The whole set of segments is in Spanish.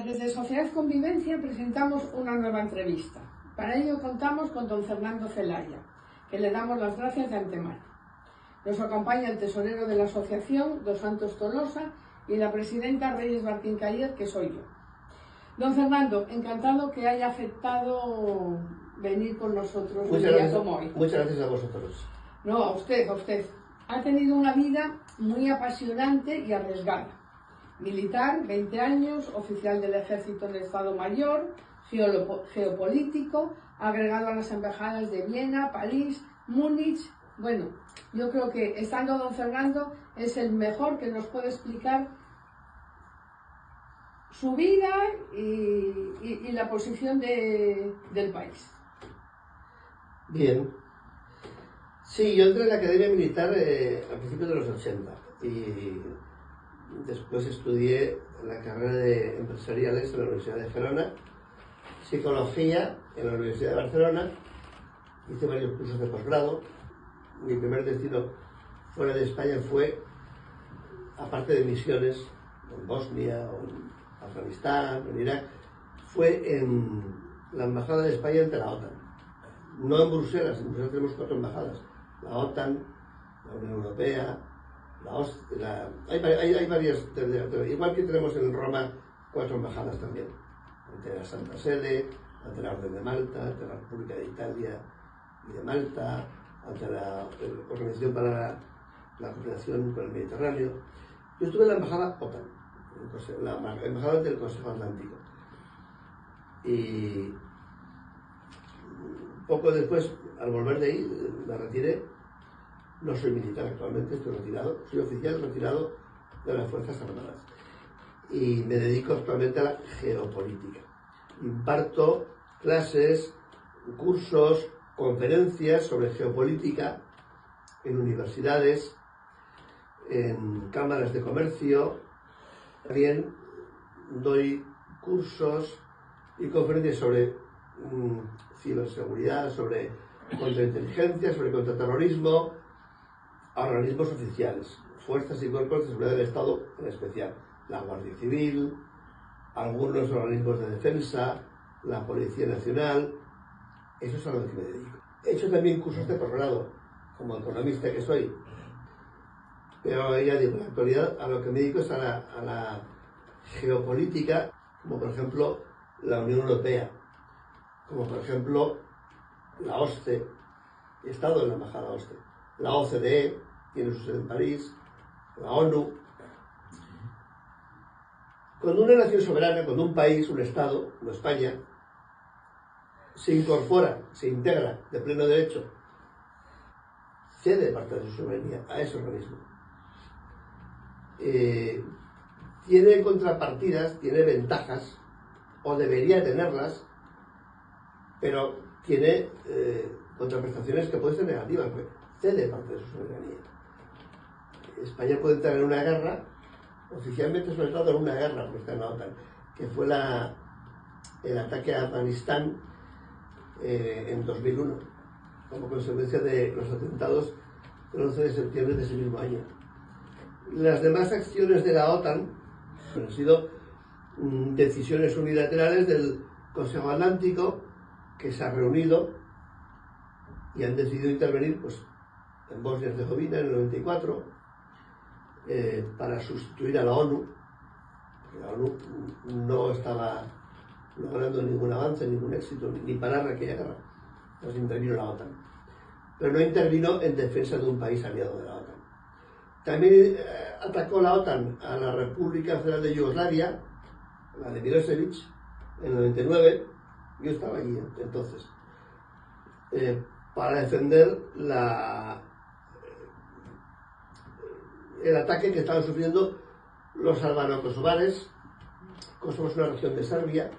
Desde Sociedad Convivencia presentamos una nueva entrevista. Para ello contamos con don Fernando Zelaya, que le damos las gracias de antemano. Nos acompaña el tesorero de la asociación, don Santos Tolosa, y la presidenta Reyes Martín Cayer, que soy yo. Don Fernando, encantado que haya aceptado venir con nosotros un día como hoy. Muchas gracias a vosotros. No, a usted, a usted. Ha tenido una vida muy apasionante y arriesgada. Militar, 20 años, oficial del Ejército en el Estado Mayor, geopolítico, agregado a las embajadas de Viena, París, Múnich. Bueno, yo creo que estando don Fernando es el mejor que nos puede explicar su vida y la posición del país. Bien. Sí, yo entré en la Academia Militar a principios de los 80 y después estudié la carrera de empresariales en la Universidad de Gerona, psicología en la Universidad de Barcelona, hice varios cursos de posgrado. Mi primer destino fuera de España fue, aparte de misiones en Bosnia o en Afganistán o en Irak, fue en la Embajada de España ante la OTAN. No en Bruselas, en Bruselas tenemos 4 embajadas: la OTAN, la Unión Europea, hay varias, igual que tenemos en Roma 4 embajadas también, ante la Santa Sede, ante la Orden de Malta, ante la República de Italia y de Malta, ante la Organización para la Cooperación con el Mediterráneo. Yo estuve en la embajada OTAN, la embajada del Consejo Atlántico, y poco después, al volver de ahí, me retiré. No soy militar actualmente, estoy retirado, soy oficial retirado de las Fuerzas Armadas y me dedico actualmente a la geopolítica. Imparto clases, cursos, conferencias sobre geopolítica en universidades, en cámaras de comercio. También doy cursos y conferencias sobre ciberseguridad, sobre contrainteligencia, sobre contraterrorismo, a organismos oficiales, fuerzas y cuerpos de seguridad del Estado en especial, la Guardia Civil, algunos organismos de defensa, la Policía Nacional. Eso es a lo que me dedico. He hecho también cursos de posgrado, como economista que soy, pero ya digo, en la actualidad a lo que me dedico es a la geopolítica, como por ejemplo la Unión Europea, como por ejemplo la OSCE. He estado en la embajada OSCE. La OCDE tiene su sede en París, la ONU. Cuando una nación soberana, cuando un país, un Estado, como España, se incorpora, se integra de pleno derecho, cede parte de su soberanía a ese organismo. Tiene contrapartidas, tiene ventajas, o debería tenerlas, pero tiene contraprestaciones que pueden ser negativas, porque cede parte de su soberanía. España puede entrar en una guerra, oficialmente es un Estado en una guerra, porque está en la OTAN, que fue el ataque a Afganistán en 2001, como consecuencia de los atentados del 11 de septiembre de ese mismo año. Las demás acciones de la OTAN han sido decisiones unilaterales del Consejo Atlántico, que se ha reunido y han decidido intervenir pues, en Bosnia y Herzegovina en el 94 para sustituir a la ONU, porque la ONU no estaba logrando ningún avance, ningún éxito, ni parar aquella guerra. Entonces intervino la OTAN, pero no intervino en defensa de un país aliado de la OTAN. También atacó la OTAN a la República Federal de Yugoslavia, la de Milosevic, en el 99. Yo estaba allí entonces, para defender el ataque que estaban sufriendo los albano-kosovares. Kosovo es una región de Serbia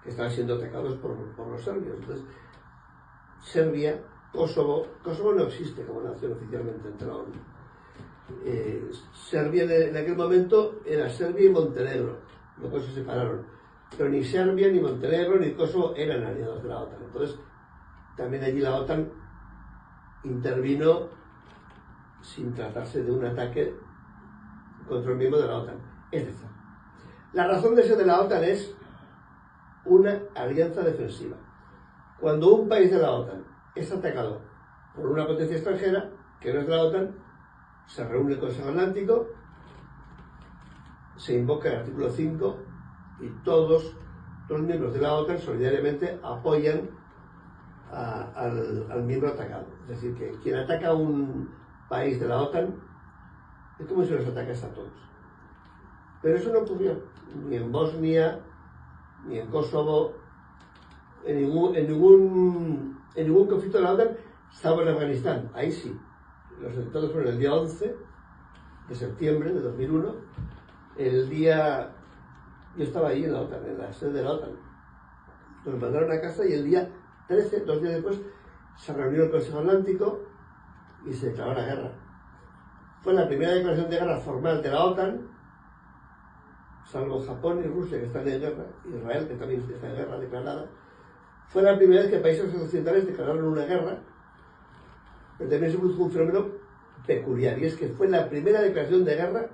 que estaban siendo atacados por los serbios. Entonces, Serbia, Kosovo no existe como nación oficialmente entre la ONU. Serbia en aquel momento era Serbia y Montenegro, luego se separaron, pero ni Serbia, ni Montenegro, ni Kosovo eran aliados de la OTAN. Entonces, también allí la OTAN intervino sin tratarse de un ataque contra un miembro de la OTAN. Es decir, La razón de ser de la OTAN es una alianza defensiva. Cuando un país de la OTAN es atacado por una potencia extranjera, que no es de la OTAN, se reúne el Consejo Atlántico, se invoca el artículo 5 y todos los miembros de la OTAN solidariamente apoyan al miembro atacado. Es decir, que quien ataca a un país de la OTAN es como si los atacase a todos. Pero eso no ocurrió ni en Bosnia, ni en Kosovo, en ningún conflicto de la OTAN, salvo en Afganistán. Ahí sí. Los atentados fueron el día 11 de septiembre de 2001. El día... Yo estaba ahí en la OTAN, en la sede de la OTAN. Nos mandaron a casa y el día 13, 2 días después, se reunió el Consejo Atlántico y se declaró la guerra. Fue la primera declaración de guerra formal de la OTAN, salvo Japón y Rusia, que están en guerra, Israel, que también está en guerra declarada. Fue la primera vez que países occidentales declararon una guerra, pero también se produjo un fenómeno peculiar, y es que fue la primera declaración de guerra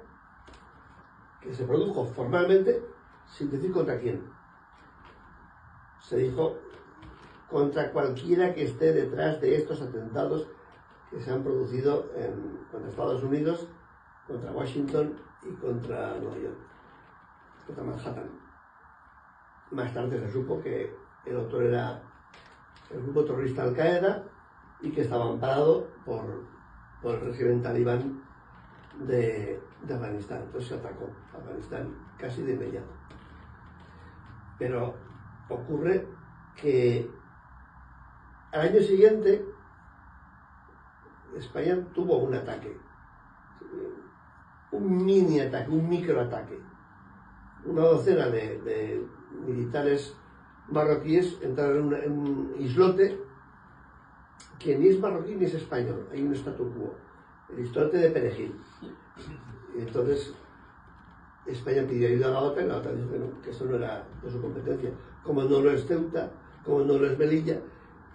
que se produjo formalmente sin decir contra quién. Se dijo contra cualquiera que esté detrás de estos atentados que se han producido contra Estados Unidos, contra Washington y contra Nueva York, contra Manhattan. Más tarde se supo que el autor era el grupo terrorista Al-Qaeda y que estaba amparado por el régimen talibán de Afganistán. Entonces se atacó a Afganistán casi de inmediato. Pero ocurre que al año siguiente España tuvo un ataque, un mini ataque, un microataque. Una docena de militares marroquíes entraron en un islote que ni es marroquí ni es español, hay un statu quo, el islote de Perejil. Y entonces España pidió ayuda a la OTAN, y la OTAN dijo que eso no era de su competencia, como no lo es Ceuta, como no lo es Melilla,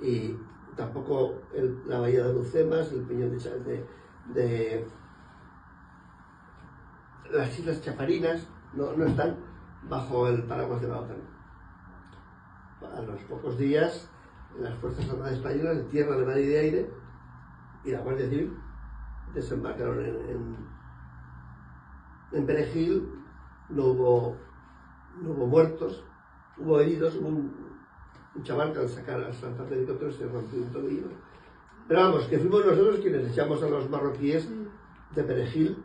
y tampoco la bahía de Alhucemas, el peñón de las Islas Chafarinas, no están bajo el paraguas de la OTAN. A los pocos días, las Fuerzas Armadas Españolas, de tierra, de mar y de aire, y la Guardia Civil desembarcaron en Perejil. No hubo muertos, hubo heridos, hubo un chaval que al saltar de helicóptero se rompió un tobillo. Pero vamos, que fuimos nosotros quienes echamos a los marroquíes de Perejil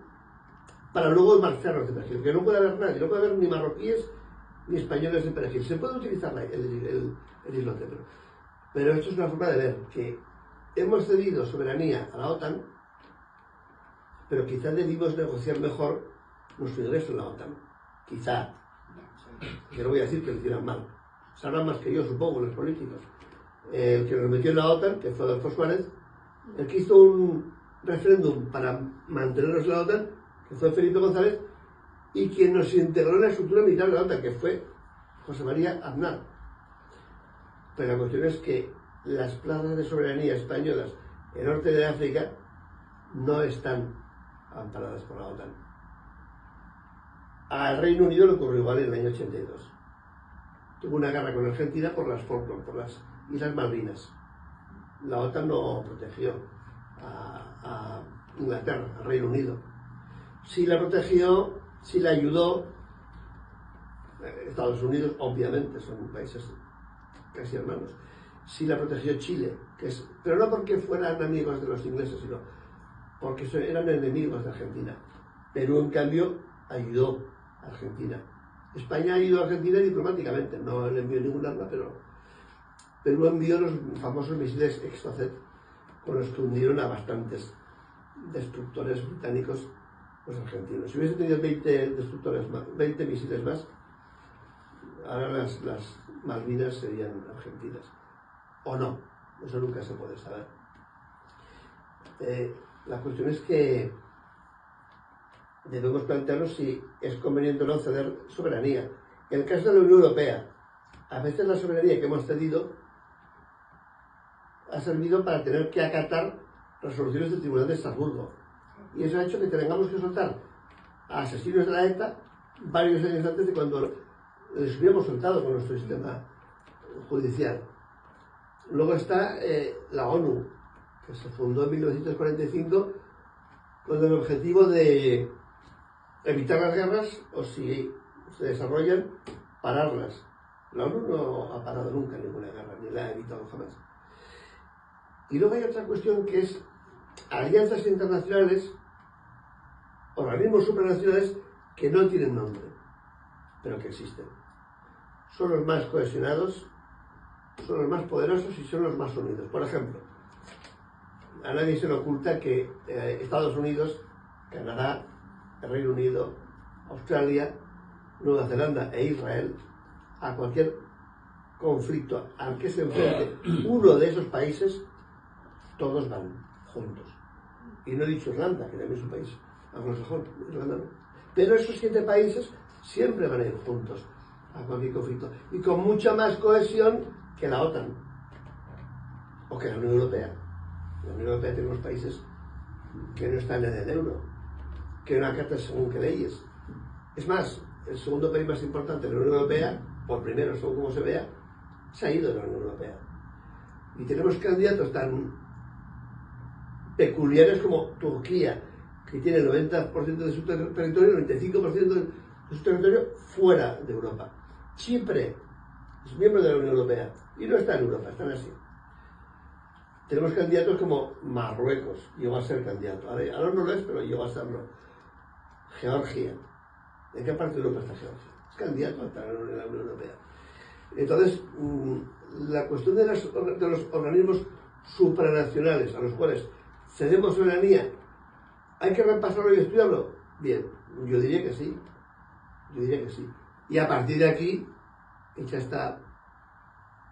para luego marcharnos de Perejil, que no puede haber nadie, no puede haber ni marroquíes ni españoles de Perejil. Se puede utilizar el islote, pero esto es una forma de ver que hemos cedido soberanía a la OTAN, pero quizás debimos negociar mejor nuestro ingreso en la OTAN. Quizá. Yo no voy a decir que lo hicieran mal. Sabrán más que yo, supongo, los políticos. El que nos metió en la OTAN, que fue Adolfo Suárez, el que hizo un referéndum para mantenernos en la OTAN, que fue Felipe González, y quien nos integró en la estructura militar de la OTAN, que fue José María Aznar. Pero la cuestión es que las plazas de soberanía españolas en norte de África no están amparadas por la OTAN. Al Reino Unido le ocurrió igual en el año 82. Tuvo una guerra con Argentina por las Falkland, por las Islas Malvinas. La OTAN no protegió a Inglaterra, al Reino Unido. Sí la protegió, sí la ayudó. Estados Unidos, obviamente, son países casi hermanos. Sí la protegió Chile, pero no porque fueran amigos de los ingleses, sino porque eran enemigos de Argentina. Perú, en cambio, ayudó a Argentina. España ha ido a Argentina diplomáticamente, no le envió ningún arma, pero Perú envió los famosos misiles Exocet, con los que hundieron a bastantes destructores británicos, los argentinos. Si hubiese tenido 20 destructores más, 20 misiles más, ahora las Malvinas serían argentinas. O no, eso nunca se puede saber. La cuestión es que debemos plantearnos si es conveniente o no ceder soberanía. En el caso de la Unión Europea, a veces la soberanía que hemos cedido ha servido para tener que acatar resoluciones del Tribunal de Estrasburgo. Y eso ha hecho que tengamos que soltar a asesinos de la ETA varios años antes de cuando les hubiéramos soltado con nuestro sistema judicial. Luego está la ONU, que se fundó en 1945 con el objetivo de evitar las guerras, o si se desarrollan, pararlas. La ONU no ha parado nunca ninguna guerra, ni la ha evitado jamás. Y luego hay otra cuestión que es alianzas internacionales, organismos supranacionales que no tienen nombre, pero que existen. Son los más cohesionados, son los más poderosos y son los más unidos. Por ejemplo, a nadie se le oculta que Estados Unidos, Canadá, el Reino Unido, Australia, Nueva Zelanda e Israel, a cualquier conflicto al que se enfrente uno de esos países, todos van juntos. Y no he dicho Irlanda, que también es un país anglosajón, Irlanda no. Pero esos 7 países siempre van a ir juntos a cualquier conflicto. Y con mucha más cohesión que la OTAN o que la Unión Europea. La Unión Europea tiene unos países que no están en el euro, que no acatan según qué leyes. Es más, el segundo país más importante de la Unión Europea, por primero, según como se vea, se ha ido de la Unión Europea. Y tenemos candidatos tan peculiares como Turquía, que tiene el 90% de su territorio, el 95% de su territorio fuera de Europa. Chipre es miembro de la Unión Europea y no está en Europa, está en Asia. Tenemos candidatos como Marruecos, llegó a ser candidato. Ahora no lo es, pero llegó a serlo. Georgia. ¿En qué parte de Europa está Georgia? Es candidato a estar en la Unión Europea. Entonces, la cuestión de los organismos supranacionales a los cuales cedemos soberanía, ¿hay que repasarlo y estudiarlo? Bien, yo diría que sí. Yo diría que sí. Y a partir de aquí, hecha esta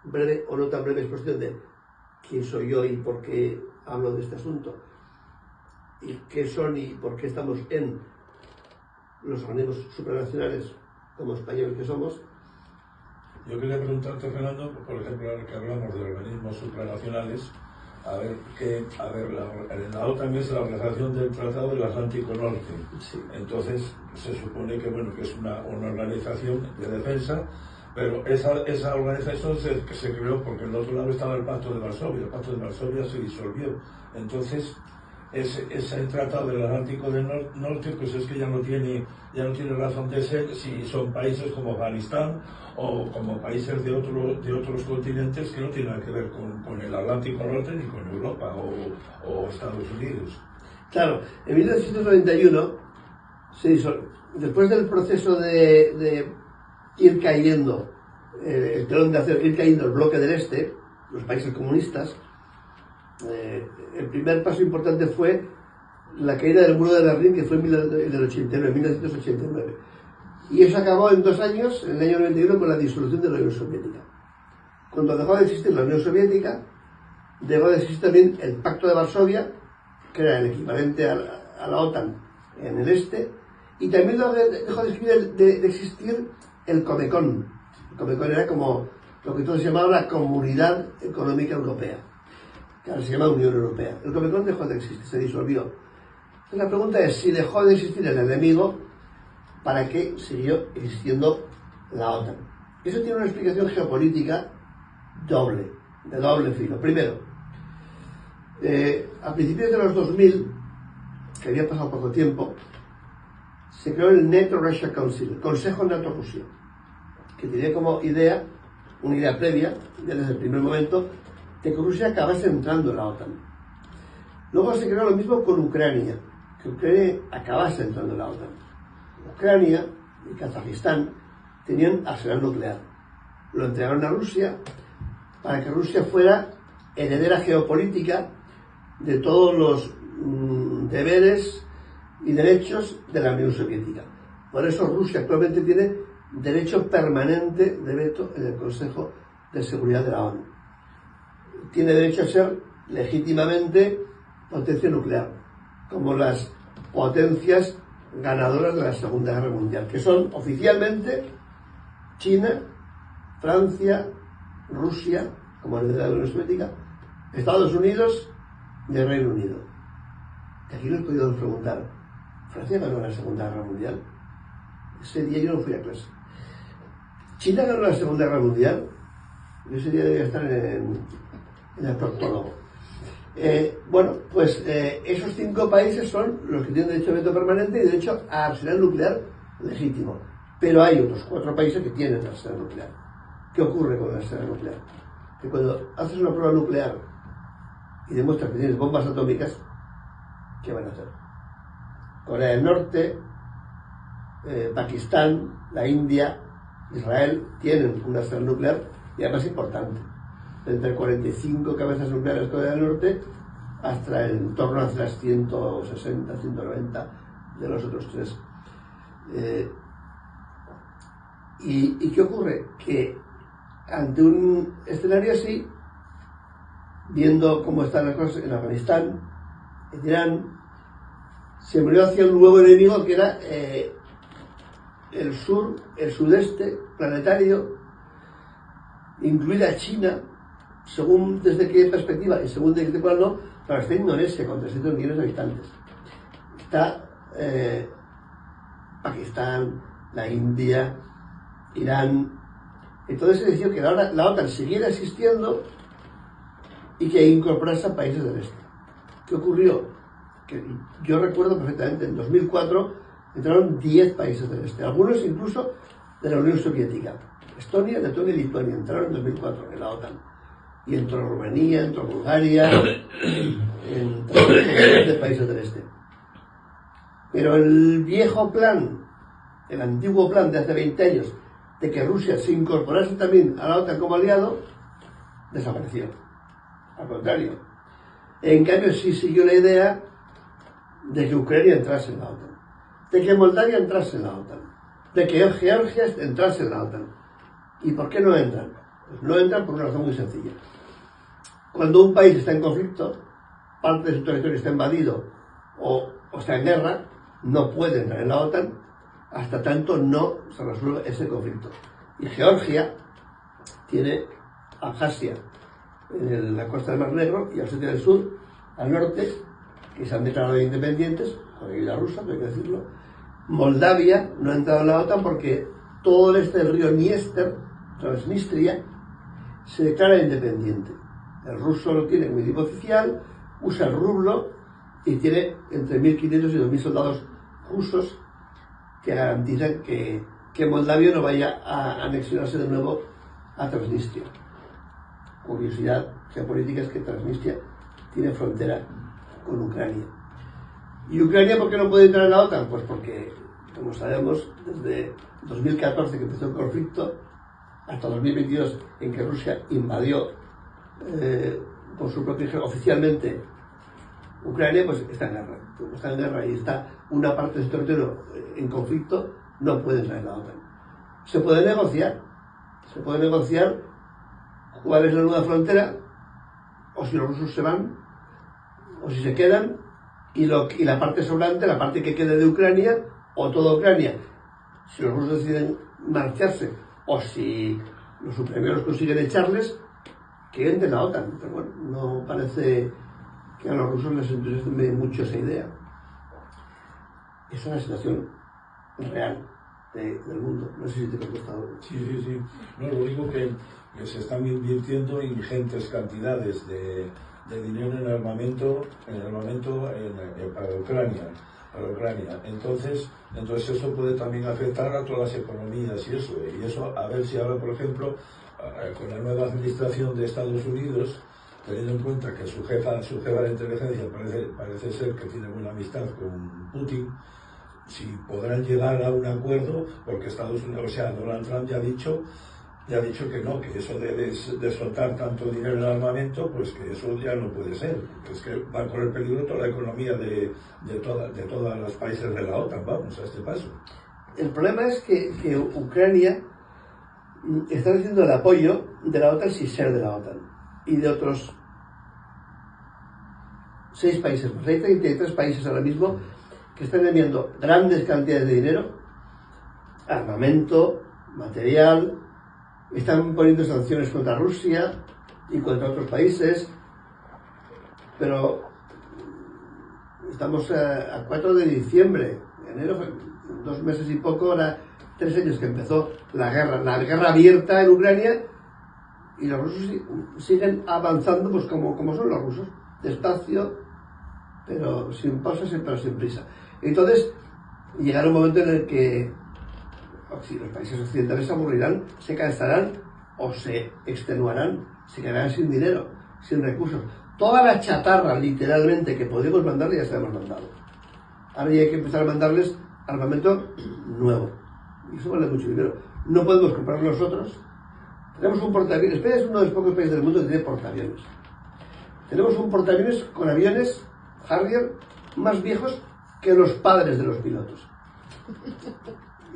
breve o no tan breve exposición de quién soy yo y por qué hablo de este asunto, y qué son y por qué estamos en los organismos supranacionales como españoles que somos. Yo quería preguntarte, Fernando, por ejemplo, ahora que hablamos de organismos supranacionales, la OTAN es la Organización del Tratado del Atlántico Norte. Sí. Entonces, se supone que, bueno, que es una organización de defensa, pero esa organización se creó porque en el otro lado estaba el Pacto de Varsovia. El Pacto de Varsovia se disolvió. Entonces, ese tratado del Atlántico del Norte, pues es que ya no tiene razón de ser si son países como Afganistán o como países de otros continentes que no tienen nada que ver con el Atlántico Norte ni con Europa o Estados Unidos. Claro, en 1991 se disolvió. Después del proceso de ir cayendo, el telón de acero, ir cayendo el bloque del este, los países comunistas, el primer paso importante fue la caída del muro de Berlín, que fue en 1989. Y eso acabó en 2 años, en el año 91, con la disolución de la Unión Soviética. Cuando dejó de existir la Unión Soviética, dejó de existir también el Pacto de Varsovia, que era el equivalente a la OTAN en el este, y también dejó de existir el Comecon. El Comecon era como lo que entonces se llamaba la Comunidad Económica Europea, que ahora se llama Unión Europea. El Comecon dejó de existir, se disolvió. Entonces la pregunta es, si dejó de existir el enemigo, ¿para qué siguió existiendo la OTAN? Eso tiene una explicación geopolítica de doble filo. Primero, a principios de los 2000, que había pasado poco tiempo, se creó el NATO-Russia Council, el Consejo NATO-Rusia, que tenía como idea, una idea previa, ya desde el primer momento, de que Rusia acabase entrando en la OTAN. Luego se creó lo mismo con Ucrania, que Ucrania acabase entrando en la OTAN. Ucrania y Kazajistán tenían arsenal nuclear. Lo entregaron a Rusia para que Rusia fuera heredera geopolítica de todos los deberes y derechos de la Unión Soviética. Por eso Rusia actualmente tiene derecho permanente de veto en el Consejo de Seguridad de la ONU. Tiene derecho a ser legítimamente potencia nuclear, como las potencias ganadoras de la Segunda Guerra Mundial, que son oficialmente China, Francia, Rusia, como heredera de la Unión Soviética, Estados Unidos y el Reino Unido. Y aquí nos podríamos preguntar, ¿Francia ganó la Segunda Guerra Mundial? ese día yo no fui a clase. China ganó la Segunda Guerra Mundial. Yo ese día debía estar en el proctólogo. Bueno, pues esos 5 países son los que tienen derecho a veto permanente y derecho a arsenal nuclear legítimo. Pero hay otros 4 países que tienen arsenal nuclear. ¿Qué ocurre con el arsenal nuclear? Que cuando haces una prueba nuclear y demuestras que tienes bombas atómicas, ¿qué van a hacer? Corea del Norte, Pakistán, la India, Israel tienen un arsenal nuclear y además importante. Entre 45 cabezas nucleares Corea del Norte hasta en torno a las 160, 190 de los otros 3. ¿Y qué ocurre? Que ante un escenario así, viendo cómo están las cosas en Afganistán, en Irán, se movió hacia un nuevo enemigo que era el sudeste planetario, incluida China, según desde qué perspectiva y según desde cuál no, pero está Indonesia con 300 millones de habitantes. Está Pakistán, la India, Irán. Entonces se decidió que la OTAN siguiera existiendo y que incorporase a países del este. ¿Qué ocurrió? Que yo recuerdo perfectamente, en 2004 entraron 10 países del este, algunos incluso de la Unión Soviética. Estonia, Letonia y Lituania entraron en 2004 en la OTAN. Y entró Rumanía, entró Bulgaria, entró de países del este. Pero el viejo plan, el antiguo plan de hace 20 años, de que Rusia se incorporase también a la OTAN como aliado, desapareció. Al contrario. En cambio, sí siguió la idea de que Ucrania entrase en la OTAN, de que Moldavia entrase en la OTAN, de que Georgia entrase en la OTAN. ¿Y por qué no entran? Pues no entran por una razón muy sencilla. Cuando un país está en conflicto, parte de su territorio está invadido o está en guerra, no puede entrar en la OTAN hasta tanto no se resuelva ese conflicto. Y Georgia tiene Abjasia en la costa del Mar Negro y Osetia del Sur, al norte, que se han declarado independientes, con ayuda rusa, hay que decirlo. Moldavia no ha entrado en la OTAN porque todo el este del río Dniester, Transnistria, se declara independiente. El ruso lo tiene como idioma oficial, usa el rublo y tiene entre 1.500 y 2.000 soldados rusos que garantizan que Moldavia no vaya a anexionarse de nuevo a Transnistria. Curiosidad geopolítica es que Transnistria tiene frontera con Ucrania. ¿Y Ucrania por qué no puede entrar en la OTAN? Pues porque, como sabemos, desde 2014 que empezó el conflicto hasta 2022 en que Rusia invadió por su propio oficialmente Ucrania, pues está en guerra. Como está en guerra y está una parte de su territorio en conflicto, no puede entrar en la OTAN. Se puede negociar cuál es la nueva frontera, o si los rusos se van, o si se quedan, y la parte sobrante, la parte que quede de Ucrania, o toda Ucrania, si los rusos deciden marcharse, o si los ucranianos consiguen echarles, que entren en la OTAN. Pero bueno, no parece que a los rusos les entusiasme mucho esa idea. Es una situación real del mundo. No sé si te he contestado. Sí. No, lo único que se están invirtiendo ingentes cantidades de dinero en armamento para Ucrania. Entonces eso puede también afectar a todas las economías y eso, a ver si ahora, por ejemplo, con la nueva administración de Estados Unidos, teniendo en cuenta que su jefa de inteligencia parece ser que tiene buena amistad con Putin, si podrán llegar a un acuerdo, porque Estados Unidos, o sea, Donald Trump ya ha dicho que no, que eso de soltar tanto dinero en armamento, pues que eso ya no puede ser, es que va a correr peligro toda la economía de todos los países de la OTAN, vamos, a este paso. El problema es que Ucrania está recibiendo el apoyo de la OTAN sin ser de la OTAN y de otros 6 países más. Hay 33 países ahora mismo que están enviando grandes cantidades de dinero, armamento, material, están poniendo sanciones contra Rusia y contra otros países, pero estamos a 4 de diciembre, enero, 2 meses y poco, ahora 3 años que empezó la guerra abierta en Ucrania, y los rusos siguen avanzando pues como son los rusos, despacio, pero sin pausas, pero sin prisa. Entonces llegará un momento en el que los países occidentales se aburrirán, se cansarán o se extenuarán, se quedarán sin dinero, sin recursos. Toda la chatarra, literalmente, que podemos mandarle ya se la hemos mandado. Ahora ya hay que empezar a mandarles armamento nuevo. Y eso vale mucho dinero. No podemos comprarlo nosotros. Tenemos un portaaviones. España es uno de los pocos países del mundo que tiene portaaviones. Tenemos un portaaviones con aviones Harrier más viejos que los padres de los pilotos.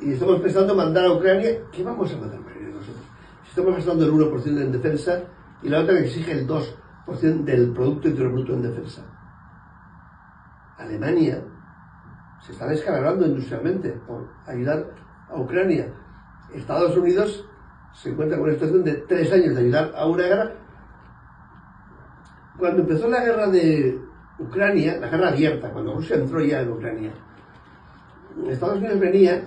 Y estamos pensando en mandar a Ucrania. ¿Qué vamos a mandar a Ucrania nosotros? Si estamos gastando el 1% en defensa y la otra que exige el 2% del Producto Interior Bruto en defensa. Alemania se está descalabrando industrialmente por ayudar a Ucrania. Estados Unidos se encuentra con una situación de 3 años de ayudar a una guerra. Cuando empezó la guerra de Ucrania, la guerra abierta, cuando Rusia entró ya en Ucrania, Estados Unidos venía,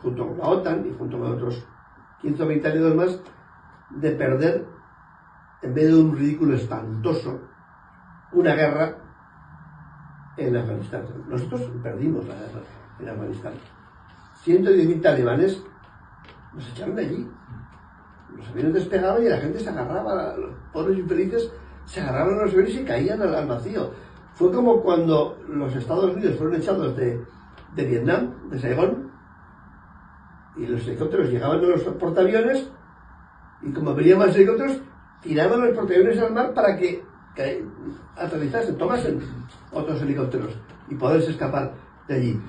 junto con la OTAN y junto con otros 15 o 20 años más, de perder, en medio de un ridículo espantoso, una guerra en Afganistán. Nosotros perdimos la guerra en Afganistán. 110.000 talibanes nos echaron de allí. Los aviones despegaban y la gente se agarraba, los pobres infelices se agarraban a los aviones y caían al vacío. Fue como cuando los Estados Unidos fueron echados de Vietnam, de Saigón, y los helicópteros llegaban a los portaaviones, y como venían más helicópteros, tiraban los portaaviones al mar para que aterrizasen, tomasen otros helicópteros y poderse escapar de allí.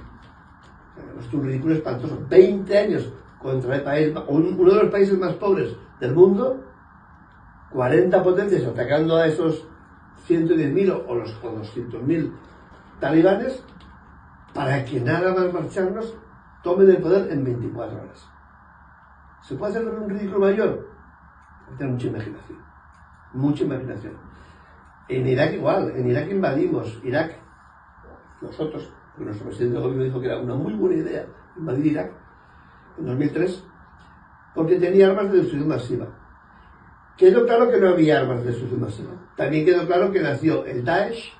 Es un ridículo espantoso. 20 años contra el país, uno de los países más pobres del mundo, 40 potencias atacando a esos 110.000 o los 200.000 talibanes, para que nada más marcharnos tomen el poder en 24 horas. ¿Se puede hacer un ridículo mayor? Hay que tener mucha imaginación. Mucha imaginación. En Irak igual, en Irak invadimos Irak, nosotros, porque nuestro presidente de gobierno dijo que era una muy buena idea invadir Irak en 2003, porque tenía armas de destrucción masiva. Quedó claro que no había armas de destrucción masiva. También quedó claro que nació el Daesh,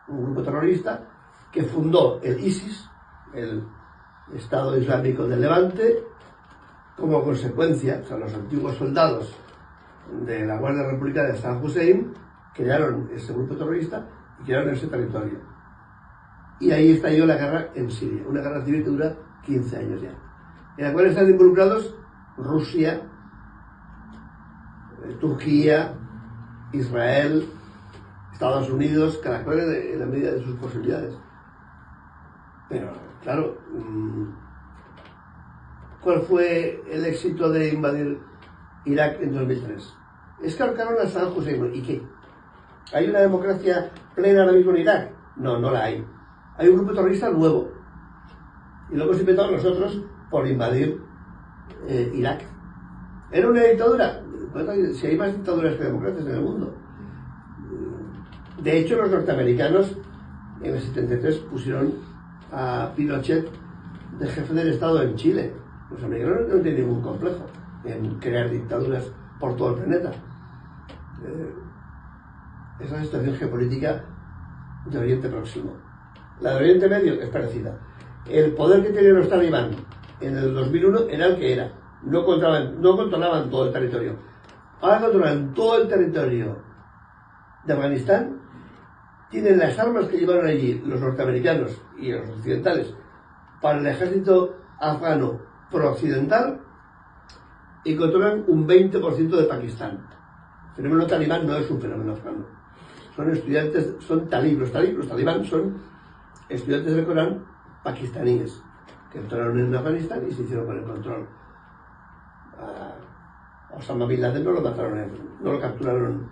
un grupo terrorista, que fundó el ISIS, el Estado Islámico del Levante, como consecuencia, o sea, los antiguos soldados de la Guardia Republicana de Saddam Hussein crearon ese grupo terrorista y crearon ese territorio. Y ahí estalló la guerra en Siria, una guerra civil que dura 15 años ya, en la cual están involucrados Rusia, Turquía, Israel, Estados Unidos, cada cual en la medida de sus posibilidades. Pero, claro, ¿cuál fue el éxito de invadir Irak en 2003? Es que ahorcaron a Saddam Hussein. ¿Y qué? ¿Hay una democracia plena ahora mismo en Irak? No, no la hay. Hay un grupo terrorista nuevo. Y lo hemos inventado nosotros por invadir Irak. ¿Era una dictadura? Bueno, si hay más dictaduras que democracias en el mundo. De hecho, los norteamericanos en el 73 pusieron a Pinochet de jefe del Estado en Chile. Los americanos no tienen ningún complejo en crear dictaduras por todo el planeta. Esa es la situación geopolítica de Oriente Próximo. La de Oriente Medio es parecida. El poder que tenían los talibán en el 2001 era el que era. No controlaban todo el territorio. Ahora controlan todo el territorio de Afganistán. Tienen las armas que llevaron allí los norteamericanos y los occidentales para el ejército afgano pro-occidental, y controlan un 20% de Pakistán. El fenómeno talibán no es un fenómeno afgano. Son estudiantes, son talibán. Los talibán son estudiantes del Corán pakistaníes que entraron en Afganistán y se hicieron con el control. A Osama Bin Laden no lo mataron, no lo capturaron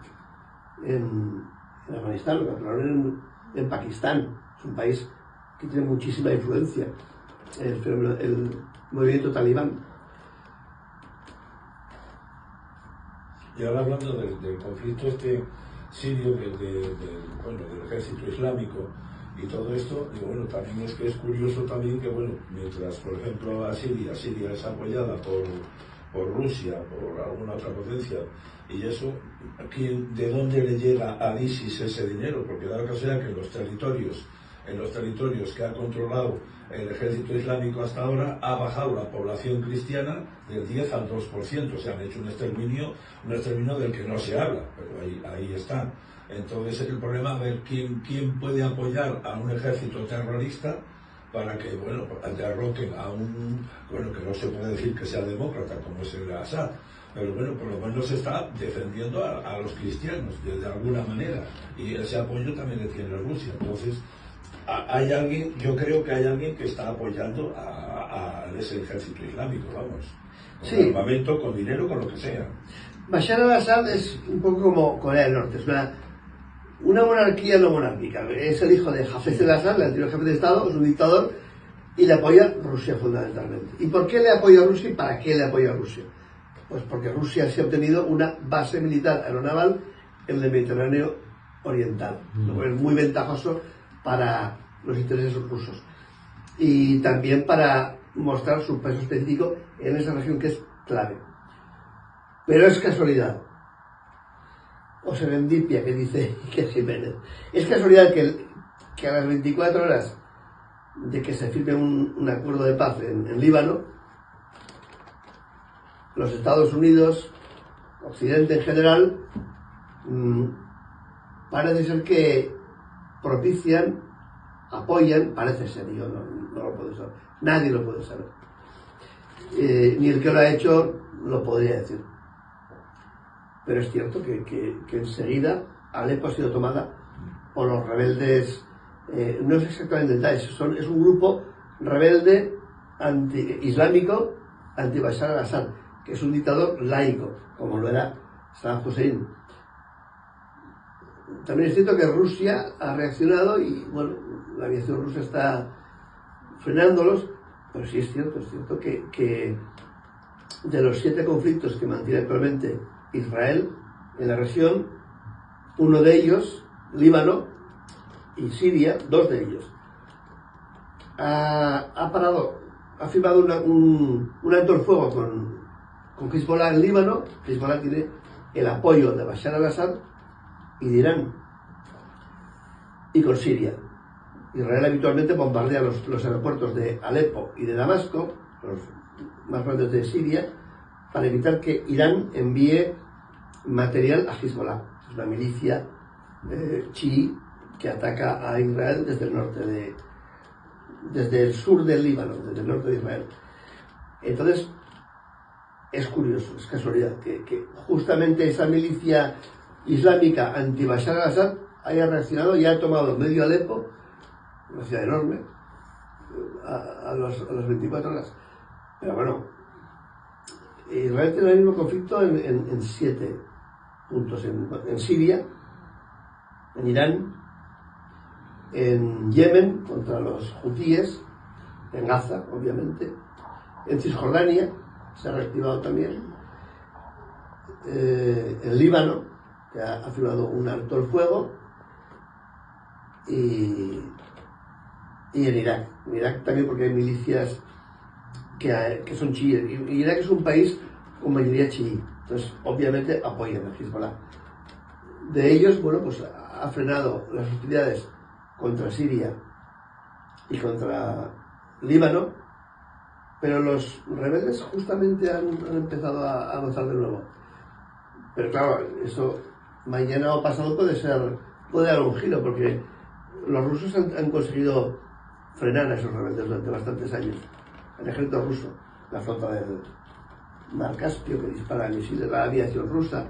en Afganistán, lo capturaron en Pakistán. Es un país que tiene muchísima influencia, el movimiento talibán. Y ahora hablando del conflicto sirio, del ejército islámico, y todo esto, y bueno, también es que es curioso también que, bueno, mientras, por ejemplo, Siria es apoyada por Rusia, por alguna otra potencia, y eso, ¿de dónde le llega al ISIS ese dinero? Porque da la casualidad que en los territorios que ha controlado el ejército islámico hasta ahora, ha bajado la población cristiana del 10 al 2%, se han hecho un exterminio del que no se habla, pero ahí está. Entonces el problema es ver quién puede apoyar a un ejército terrorista para que, bueno, derroquen a bueno, que no se puede decir que sea demócrata como es el Assad, pero bueno, por lo menos está defendiendo a los cristianos de alguna manera, y ese apoyo también le tiene Rusia. Entonces hay alguien, yo creo que hay alguien que está apoyando a ese ejército islámico, vamos, con sí, armamento, con dinero, con lo que sea. Bashar al-Assad es un poco como Corea del Norte, es una monarquía no monárquica. Es el hijo de Hafez al-Assad, el anterior jefe de Estado, es un dictador, y le apoya Rusia fundamentalmente. ¿Y por qué le apoya Rusia y para qué le apoya Rusia? Pues porque Rusia se ha obtenido una base militar aeronaval en el Mediterráneo Oriental, lo cual es muy ventajoso para los intereses rusos y también para mostrar su peso específico en esa región que es clave. Pero es casualidad, o serendipia, que dice Iker Jiménez, es casualidad que a las 24 horas de que se firme un acuerdo de paz en Líbano, los Estados Unidos, Occidente en general, parece ser que propician, apoyan, parece ser, yo no lo puedo saber, nadie lo puede saber, ni el que lo ha hecho lo podría decir. Pero es cierto que enseguida Alepo ha sido tomada por los rebeldes, no es exactamente detalles, es un grupo rebelde islámico anti-Bashar al-Assad, que es un dictador laico, como lo era Saddam Hussein. También es cierto que Rusia ha reaccionado y, bueno, la aviación rusa está frenándolos, pero sí es cierto que de los 7 conflictos que mantiene actualmente Israel en la región, uno de ellos, Líbano y Siria, 2 de ellos, ha firmado un alto el fuego con Hezbollah en Líbano. Hezbollah tiene el apoyo de Bashar al-Assad y de Irán, y con Siria. Israel habitualmente bombardea los aeropuertos de Alepo y de Damasco, los más grandes de Siria, para evitar que Irán envíe material a Hezbollah. Es una milicia chií que ataca a Israel desde el norte desde el sur del Líbano, desde el norte de Israel. Entonces, es curioso, es casualidad que justamente esa milicia islámica anti-Bashar al-Assad haya reaccionado y ha tomado medio Alepo, una ciudad enorme, a las 24 horas. Pero bueno, Israel tiene el mismo conflicto en 7 puntos: en Siria, en Irán, en Yemen contra los hutíes, en Gaza, obviamente, en Cisjordania se ha reactivado también, en Líbano, que ha firmado un alto el fuego, y en Irak. En Irak también, porque hay milicias que son chiíes. Y Irak es un país con mayoría chií, entonces obviamente apoyan a Hezbollah. De ellos, bueno, pues ha frenado las hostilidades contra Siria y contra Líbano, pero los rebeldes justamente han empezado a avanzar de nuevo. Pero claro, eso mañana o pasado puede dar un giro, porque los rusos han conseguido frenar a esos rebeldes durante bastantes años. El ejército ruso, la flota del Mar Caspio, que dispara misiles, la aviación rusa.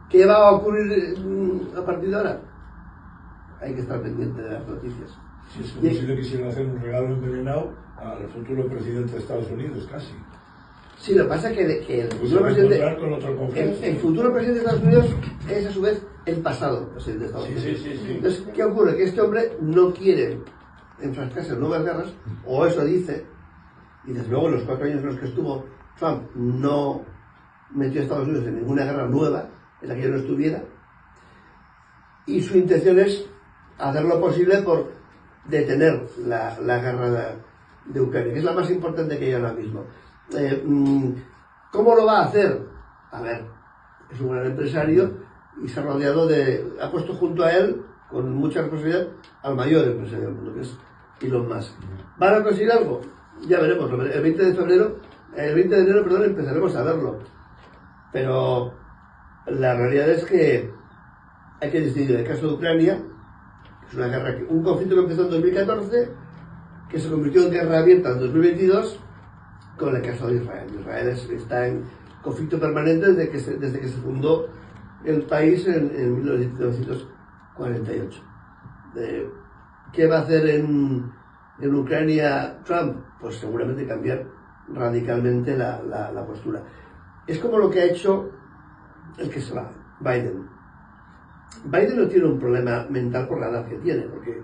¿Qué va a ocurrir a partir de ahora? Hay que estar pendiente de las noticias. Sí, es como si le quisieran hacer un regalo envenenado al futuro presidente de Estados Unidos, casi. Sí, lo que pasa es que el futuro presidente de Estados Unidos es a su vez el pasado presidente de Estados Unidos. Sí. Entonces, ¿qué ocurre? Que este hombre no quiere enfrascarse en nuevas guerras, o eso dice, y desde luego en los 4 años en los que estuvo Trump no metió a Estados Unidos en ninguna guerra nueva en la que yo no estuviera, y su intención es hacer lo posible por detener la guerra de Ucrania, que es la más importante que hay ahora mismo. ¿Cómo lo va a hacer? A ver, es un gran empresario y se ha rodeado ha puesto junto a él, con mucha responsabilidad, al mayor empresario del mundo, que es Elon Musk. ¿Van a conseguir algo? Ya veremos. El 20 de enero, perdón, empezaremos a verlo. Pero la realidad es que hay que distinguir el caso de Ucrania, que es una guerra, un conflicto que empezó en 2014, que se convirtió en guerra abierta en 2022, con el caso de Israel. Israel está en conflicto permanente desde que se fundó el país en 1948. ¿Qué va a hacer en Ucrania Trump? Pues seguramente cambiar radicalmente la postura. Es como lo que ha hecho el que se va, Biden. Biden no tiene un problema mental por la edad que tiene, porque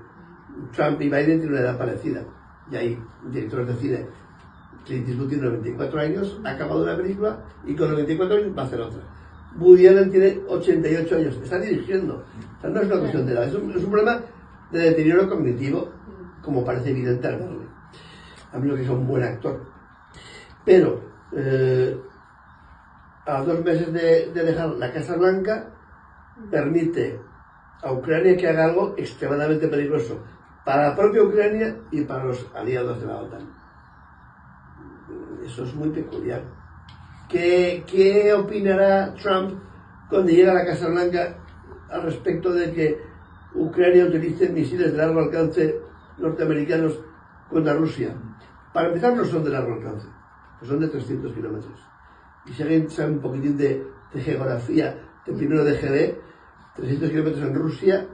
Trump y Biden tienen una edad parecida. Y hay directores de cine. Clint Eastwood tiene 94 años, ha acabado una película y con los 24 años va a hacer otra. Woody Allen tiene 88 años, está dirigiendo. O sea, no es una cuestión de edad, es un problema de deterioro cognitivo, como parece evidente al verle. A menos que sea un buen actor. Pero, a 2 meses de dejar la Casa Blanca, permite a Ucrania que haga algo extremadamente peligroso para la propia Ucrania y para los aliados de la OTAN. Eso es muy peculiar. ¿Qué opinará Trump cuando llegue a la Casa Blanca al respecto de que Ucrania utilice misiles de largo alcance norteamericanos contra Rusia? Para empezar, no son de largo alcance, son de 300 kilómetros. Y si alguien sabe un poquitín de geografía, de primero de GB, 300 kilómetros en Rusia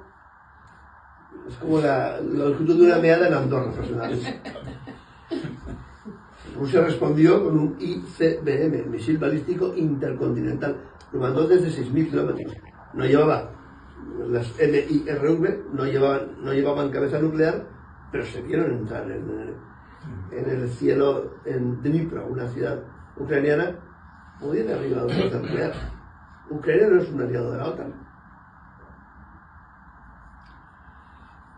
es como la longitud de una meada en Andorra, aproximadamente. Rusia respondió con un ICBM, misil balístico intercontinental. Lo mandó desde 6.000 kilómetros. No llevaba las MIRV, no llevaban cabeza nuclear, pero se vieron entrar en el cielo en Dnipro, una ciudad ucraniana, muy de arriba de una cabeza nuclear. Ucrania no es un aliado de la OTAN.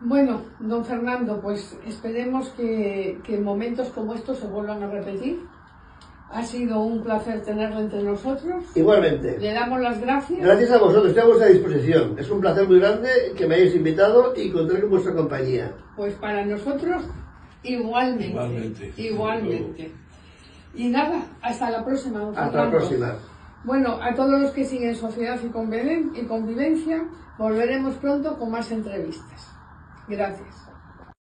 Bueno, don Fernando, pues esperemos que momentos como estos se vuelvan a repetir. Ha sido un placer tenerlo entre nosotros. Igualmente. Le damos las gracias. Gracias a vosotros, estoy a vuestra disposición. Es un placer muy grande que me hayáis invitado y contar con vuestra compañía. Pues para nosotros, igualmente. Igualmente. Y nada, hasta la próxima, don Fernando. Hasta la próxima. Bueno, a todos los que siguen Sociedad y Convivencia, volveremos pronto con más entrevistas. Gracias.